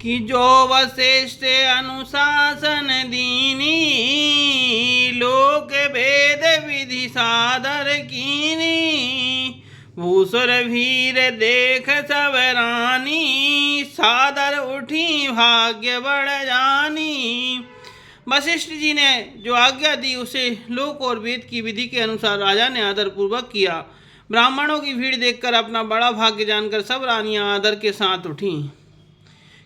कि जो वशिष्ठ अनुशासन दीनी, लोक भेद विधि सादर कीनी, भूसुर वीर देख सब रानी, सादर उठी भाग्य बढ़ जानी। वशिष्ठ जी ने जो आज्ञा दी उसे लोक और वेद की विधि के अनुसार राजा ने आदर पूर्वक किया। ब्राह्मणों की भीड़ देखकर अपना बड़ा भाग्य जानकर सब रानियां आदर के साथ उठीं।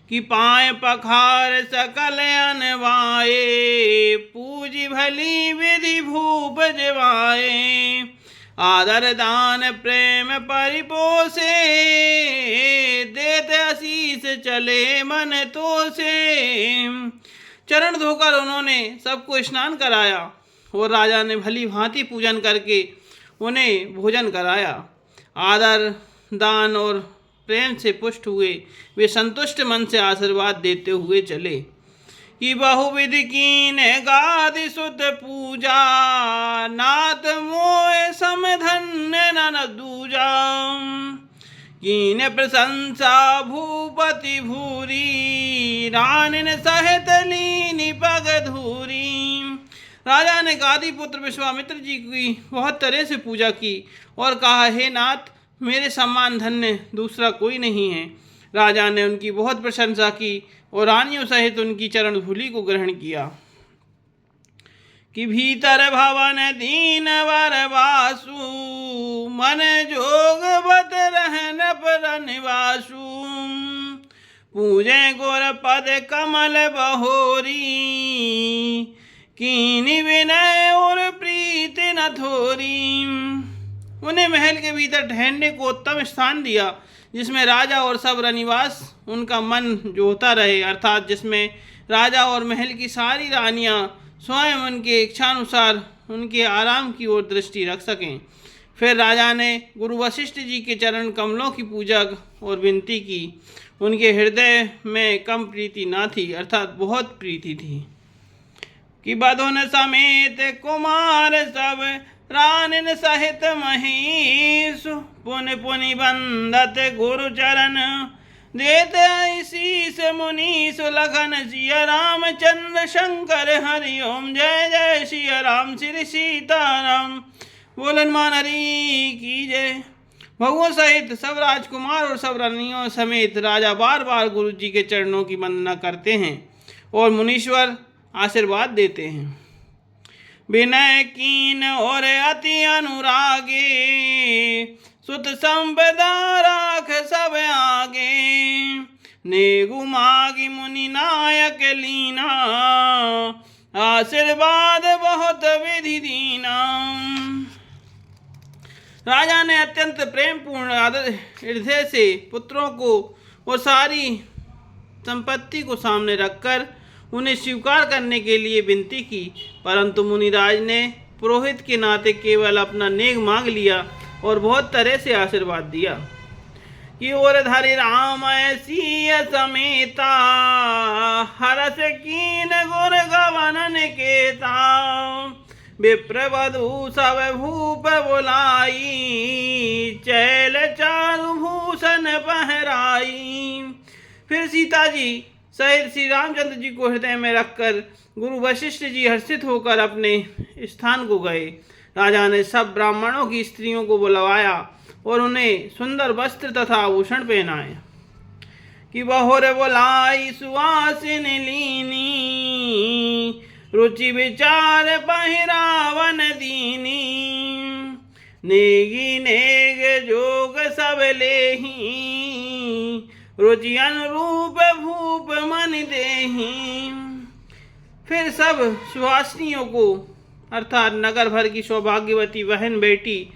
कि पाए पखार सकल अनवाए, पूजी भली विधि भूप जवाए, आदर दान प्रेम परिपोषे, देते आशीष चले मन तो से। चरण धोकर उन्होंने सबको स्नान कराया और राजा ने भली भांति पूजन करके उन्हें भोजन कराया। आदर दान और प्रेम से पुष्ट हुए वे संतुष्ट मन से आशीर्वाद देते हुए चले। कि बहुविधि कीन गादि सुत पूजा, नाथ मोय समधन्य नन दूजा, कीन प्रशंसा भूपति भूरी, रानिन सहित लीनी पग धूरी। राजा ने गादी पुत्र विश्वामित्र जी की बहुत तरह से पूजा की और कहा, हे नाथ, मेरे समान धन्य दूसरा कोई नहीं है। राजा ने उनकी बहुत प्रशंसा की और रानियों सहित उनकी चरण धूलि को ग्रहण किया। कि भीतर भवन दीन वर वासु, मन जोग बत रहन पर निवासु, पूजे गुर पद कमल बहोरी, कीनी विनय और प्रीति न थोरी। उन्हें महल के भीतर ठहरने को उत्तम स्थान दिया जिसमें राजा और सब रनिवास उनका मन जोता रहे, अर्थात जिसमें राजा और महल की सारी रानियां स्वयं उनके इच्छानुसार उनके आराम की ओर दृष्टि रख सकें। फिर राजा ने गुरु वशिष्ठ जी के चरण कमलों की पूजा और विनती की। उनके हृदय में कम प्रीति ना थी, अर्थात बहुत प्रीति थी। कि बधुन समेत कुमार सब, रानिन सहित महीसु, पुनि पुनि बंदत गुरु चरण, देते शीस मुनीस लखन, सिया रामचंद्र शंकर हरि ओम, जय जय सिया राम श्री सीताराम। बोलन मान हरि की जय। भगवों सहित सब राजकुमार और सब रानियों समेत राजा बार बार गुरु जी के चरणों की वंदना करते हैं और मुनीश्वर आशीर्वाद देते हैं। विनय कीन और अति अनुरागे, सुत संपदा राख सब आगे, नेगु मागी मुनि नायक लीना, आशीर्वाद बहुत विधि दीना। राजा ने अत्यंत प्रेम पूर्ण हृदय से पुत्रों को और सारी संपत्ति को सामने रखकर उन्हें स्वीकार करने के लिए विनती की, परंतु मुनिराज ने पुरोहित के नाते केवल अपना नेग मांग लिया और बहुत तरह से आशीर्वाद दिया। कि और धरि राम सीय समेता, हरस कीन गुर गवनन केता, विप्रवधु सब भूप बुलाई, चैल चारु भूषण पहराई। फिर सीता जी सहित श्री रामचंद्र जी को हृदय में रखकर गुरु वशिष्ठ जी हर्षित होकर अपने स्थान को गए। राजा ने सब ब्राह्मणों की स्त्रियों को बुलवाया और उन्हें सुंदर वस्त्र तथा आभूषण पहनाए। कि बहुर बुलाई सुवासिन लीनी, रुचि विचार पहिरावन दीनी, नेगी नेग जोग सब लेही, रुचि अनुरूप भूप मन देही। फिर सब सुहासिनियों को अर्थात नगर भर की सौभाग्यवती बहन बेटी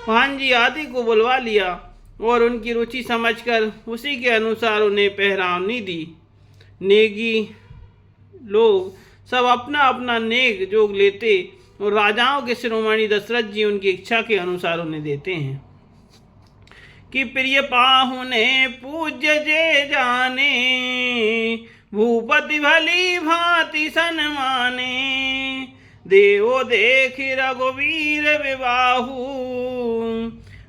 भांजी आदि को बुलवा लिया और उनकी रुचि समझकर उसी के अनुसार उन्हें पहरावनी दी। नेगी लोग सब अपना अपना नेग जोग लेते और राजाओं के शिरोमणि दशरथ जी उनकी इच्छा के अनुसार उन्हें देते हैं। कि प्रिय पाहुने पूज्य जे जाने, भूपति भली भांति सन्माने, देवो देख रघुवीर विबाहु,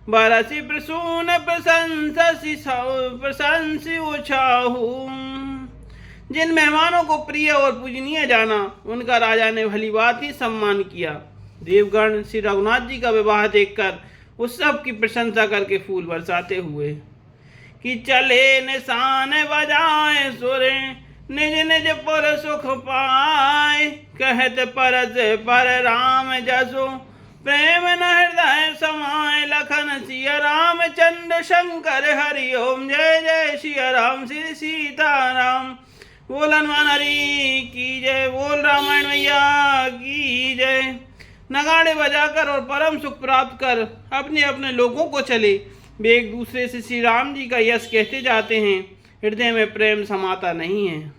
बरसि प्रसून प्रशंसी उछाहु। जिन मेहमानों को प्रिय और पूजनीय जाना, उनका राजा ने भली बात ही सम्मान किया। देवगण श्री रघुनाथ जी का विवाह देखकर उत्सव की प्रशंसा करके फूल बरसाते हुए कि चले निशान बजाए सुर, निज निज पुर सुख पाए, कहत परस पर राम जसो, प्रेम न हृदय समाए, लखन सिया रामचंद्र शंकर हरि ओम, जय जय सिया राम श्री सीताराम। बोल हनुमान हरि की जय, बोल रामायण मैया की जय। नगाड़े बजाकर और परम सुख प्राप्त कर अपने अपने लोगों को चले। वे एक दूसरे से श्री राम जी का यश कहते जाते हैं, हृदय में प्रेम समाता नहीं है।